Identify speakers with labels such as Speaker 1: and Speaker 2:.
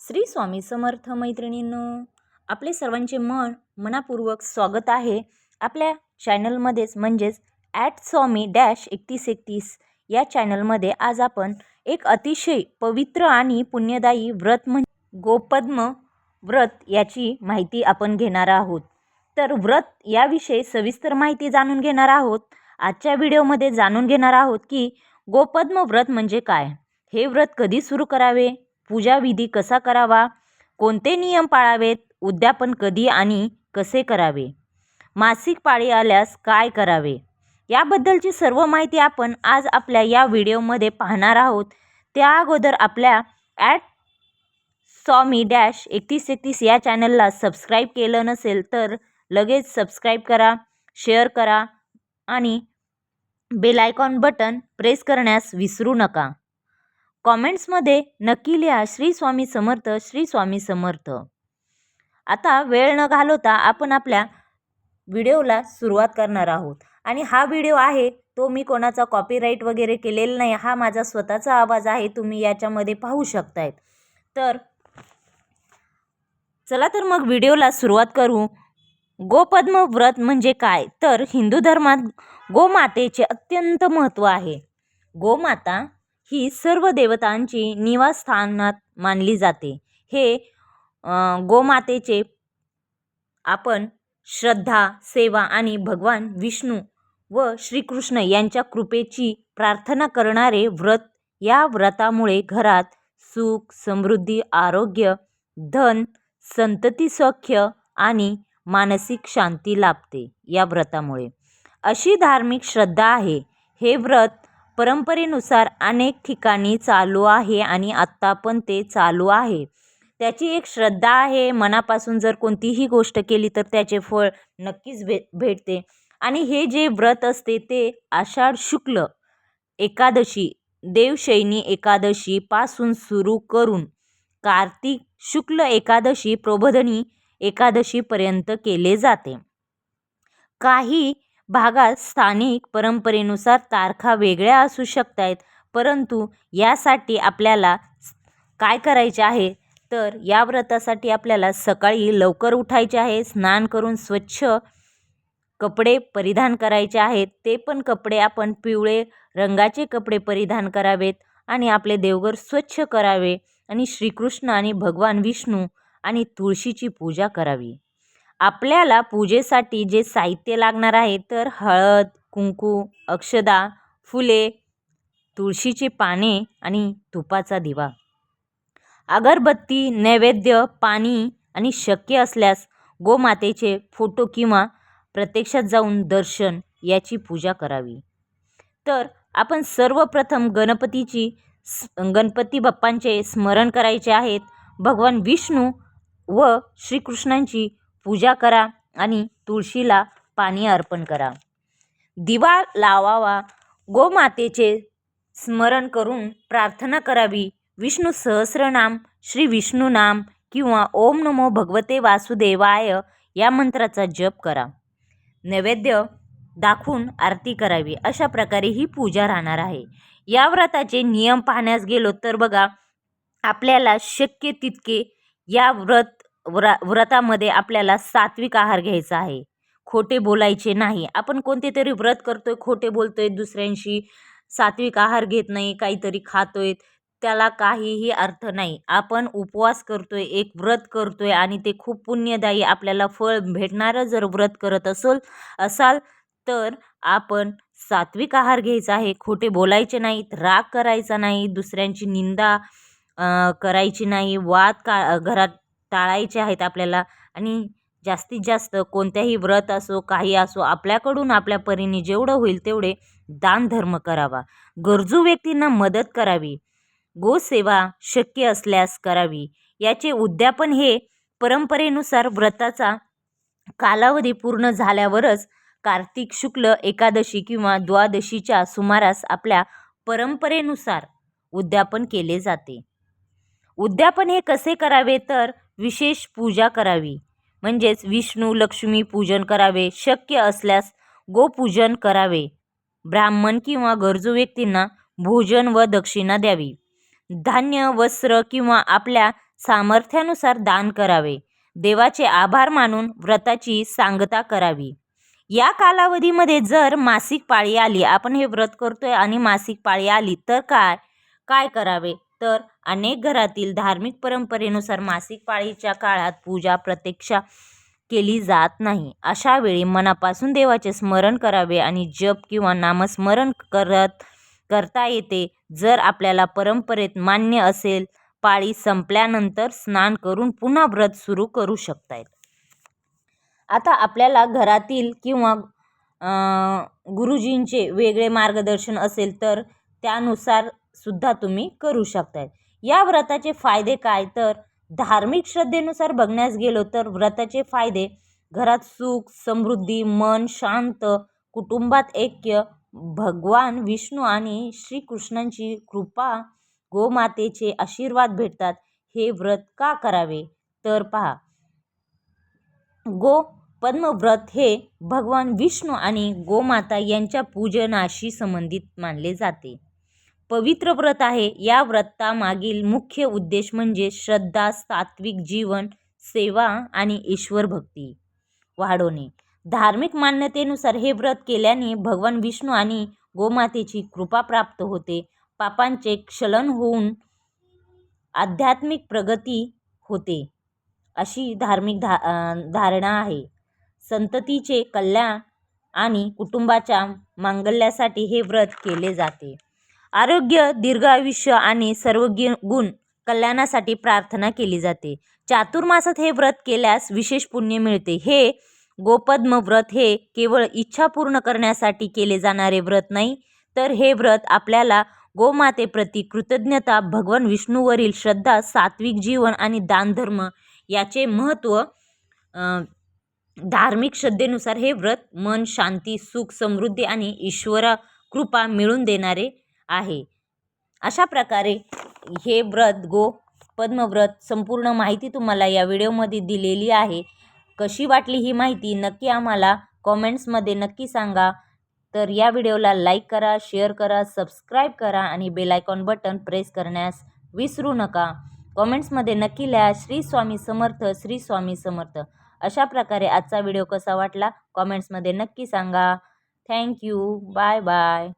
Speaker 1: श्री स्वामी समर्थ मैत्रिणींनो, आपले सर्वांचे मनापूर्वक स्वागत आहे आपल्या चॅनलमध्येच म्हणजेच @स्वामी-3131 या चॅनलमध्ये। आज आपण एक अतिशय पवित्र आणि पुण्यदायी व्रत म्हणजे गोपद्म व्रत याची माहिती आपण घेणार आहोत। तर व्रत याविषयी सविस्तर माहिती जाणून घेणार आहोत। आजच्या व्हिडिओमध्ये जाणून घेणार आहोत की गोपद्म व्रत म्हणजे काय, हे व्रत कधी सुरू करावे, पूजा विधी कसा करावा, कोणते नियम पाळावेत, उद्यापन कधी आणि कसे करावे, मासिक पाळी आल्यास काय करावे, याबद्दलची सर्व माहिती आपण आज आपल्या या व्हिडिओमध्ये पाहणार आहोत। त्या अगोदर आपल्या @स्वामी-3131 या चॅनलला सबस्क्राईब केलं नसेल तर लगेच सबस्क्राईब करा, शेअर करा आणि बेल आयकॉन बटन प्रेस करण्यास विसरू नका। कॉमेंट्समध्ये नक्की लिहा श्री स्वामी समर्थ, श्री स्वामी समर्थ। आता वेळ न घालवता आपण आपल्या व्हिडिओला सुरुवात करणार आहोत। आणि हा व्हिडिओ आहे तो मी कोणाचा कॉपीराईट वगैरे केलेला नाही, हा माझा स्वतःचा आवाज आहे, तुम्ही याच्यामध्ये पाहू शकताय। तर चला तर मग व्हिडिओला सुरुवात करू। गोपद्म व्रत म्हणजे काय, तर हिंदू धर्मात गोमातेचे अत्यंत महत्त्व आहे। गोमाता ही सर्व देवतांची निवासस्थानात मानली जाते। हे गोमातेचे आपण श्रद्धा, सेवा आणि भगवान विष्णू व श्रीकृष्ण यांच्या कृपेची प्रार्थना करणारे व्रत। या व्रतामुळे घरात सुख, समृद्धी, आरोग्य, धन, संतती, सौख्य आणि मानसिक शांती लाभते। या व्रतामुळे अशी धार्मिक श्रद्धा आहे। हे व्रत परंपरेनुसार अनेक ठिकाणी चालू आहे आणि आत्ता पण ते चालू आहे। त्याची एक श्रद्धा आहे, मनापासून जर कोणतीही गोष्ट केली तर त्याचे फळ नक्कीच भेटते। आणि हे जे व्रत असते ते आषाढ शुक्ल एकादशी, देवशयनी एकादशी पासून सुरू करून कार्तिक शुक्ल एकादशी, प्रबोधिनी एकादशी पर्यंत केले जाते। काही भागात स्थानिक परंपरेनुसार तारखा वेगळ्या असू शकतात, परंतु यासाठी आपल्याला काय करायचे आहे, तर या व्रतासाठी आपल्याला सकाळी लवकर उठायचे आहे, स्नान करून स्वच्छ कपडे परिधान करायचे आहेत। ते पण कपडे आपण पिवळे रंगाचे कपडे परिधान करावेत आणि आपले देवघर स्वच्छ करावे आणि श्रीकृष्ण आणि भगवान विष्णू आणि तुळशीची पूजा करावी। आपल्याला पूजेसाठी जे साहित्य लागणार आहे तर हळद, कुंकू, अक्षदा, फुले, तुळशीची पाने आणि तुपाचा दिवा, अगरबत्ती, नैवेद्य, पाणी आणि शक्य असल्यास गोमातेचे फोटो किंवा प्रत्यक्षात जाऊन दर्शन याची पूजा करावी। तर आपण सर्वप्रथम गणपती बाप्पांचे स्मरण करायचे आहेत। भगवान विष्णू व श्रीकृष्णांची पूजा करा आणि तुळशीला पाणी अर्पण करा, दिवा लावावा, गोमातेचे स्मरण करून प्रार्थना करावी। विष्णू सहस्रनाम, श्री विष्णू नाम किंवा ओम नमो भगवते वासुदेवाय या मंत्राचा जप करा, नैवेद्य दाखवून आरती करावी। अशा प्रकारे ही पूजा राहणार आहे। या व्रताचे नियम पाहण्यास गेलो तर बघा, आपल्याला शक्य तितके या व्रतामध्ये आपल्याला सात्विक आहार घ्यायचा आहे, खोटे बोलायचे नाही। आपण कोणते तरी व्रत करतोय, खोटे बोलतोय दुसऱ्यांशी, सात्विक आहार घेत नाही, काहीतरी खातोय, त्याला काहीही अर्थ नाही। आपण उपवास करतोय, एक व्रत करतोय आणि ते खूप पुण्यदायी आपल्याला फळ भेटणारं जर व्रत करत असाल तर आपण सात्विक आहार घ्यायचा आहे, खोटे बोलायचे नाहीत, राग करायचा नाही, दुसऱ्यांची निंदा करायची नाही, वाद घरात टाळायचे आहेत आपल्याला। आणि जास्तीत जास्त कोणत्याही व्रत असो, काही असो, आपल्याकडून आपल्या परीने जेवढं होईल तेवढे दान धर्म करावा, गरजू व्यक्तींना मदत करावी, गोसेवा शक्य असल्यास करावी। याचे उद्यापन हे परंपरेनुसार व्रताचा कालावधी पूर्ण झाल्यावरच कार्तिक शुक्ल एकादशी किंवा द्वादशीच्या सुमारास आपल्या परंपरेनुसार उद्यापन केले जाते। उद्यापन हे कसे करावे, तर विशेष पूजा करावी, म्हणजेच विष्णू लक्ष्मी पूजन करावे, शक्य असल्यास गोपूजन करावे, ब्राह्मण किंवा गरजू व्यक्तींना भोजन व दक्षिणा द्यावी, धान्य, वस्त्र किंवा आपल्या सामर्थ्यानुसार दान करावे. देवाचे आभार मानून व्रताची सांगता करावी. या कालावधीमध्ये जर मासिक पाळी आली, आपण हे व्रत करतोय आणि मासिक पाळी आली तर काय करावे, तर अनेक घरातील धार्मिक परंपरेनुसार मासिक पाळीच्या काळात पूजा प्रत्यक्षा केली जात नाही. अशा वेळी मनापासून देवाचे स्मरण करावे आणि जप किंवा नामस्मरण करता येते. जर आपल्याला परंपरेत मान्य असेल, पाळी संपल्यानंतर स्नान करून पुन्हा व्रत सुरू करू शकतायत. आता आपल्याला घरातील किंवा गुरुजींचे वेगळे मार्गदर्शन असेल तर त्यानुसार सुद्धा तुम्ही करू शकताय. या व्रताचे फायदे काय, तर धार्मिक श्रद्धेनुसार बघण्यास गेलो तर व्रताचे फायदे: घरात सुख समृद्धी, मन शांत, कुटुंबात ऐक्य, भगवान विष्णू आणि श्रीकृष्णांची कृपा, गोमातेचे आशीर्वाद भेटतात. हे व्रत का करावे, तर पहा, गोपद्म व्रत हे भगवान विष्णू आणि गोमाता यांच्या पूजनाशी संबंधित मानले जाते. पवित्र व्रत आहे. या व्रतामागील मुख्य उद्देश म्हणजे श्रद्धा, सात्विक जीवन, सेवा आणि ईश्वर भक्ती वाढवणे. धार्मिक मान्यतेनुसार हे व्रत केल्याने भगवान विष्णू आणि गोमातेची कृपा प्राप्त होते. पापांचे क्षलन होऊन आध्यात्मिक प्रगती होते, अशी धार्मिक धारणा आहे. संततीचे कल्याण आणि कुटुंबाच्या मांगल्यासाठी हे व्रत केले जाते. आरोग्य, दीर्घायुष्य आणि सर्व गुण कल्याणासाठी प्रार्थना केली जाते. चातुर्मासात हे व्रत केल्यास विशेष पुण्य मिळते. हे गोपद्म व्रत हे केवळ इच्छा पूर्ण करण्यासाठी केले जाणारे व्रत नाही, तर हे व्रत आपल्याला गोमातेप्रती कृतज्ञता, भगवान विष्णूवरील श्रद्धा, सात्विक जीवन आणि दानधर्म याचे महत्त्व, धार्मिक श्रद्धेनुसार हे व्रत मन शांती, सुख समृद्धी आणि ईश्वर कृपा मिळवून देणारे आहे. अशा प्रकारे हे व्रत गोपद्म व्रत संपूर्ण माहिती तुम्हाला या व्हिडिओमध्ये दिलेली आहे. कशी वाटली ही माहिती नक्की आम्हाला कॉमेंट्समध्ये नक्की सांगा. तर या व्हिडिओला लाईक करा, शेअर करा, सबस्क्राईब करा आणि बेल आयकॉन बटन प्रेस करण्यास विसरू नका. कॉमेंट्समध्ये नक्की लिहा श्री स्वामी समर्थ, श्री स्वामी समर्थ. अशा प्रकारे आजचा व्हिडिओ कसा वाटला कॉमेंट्समध्ये नक्की सांगा. थँक्यू. Bye bye.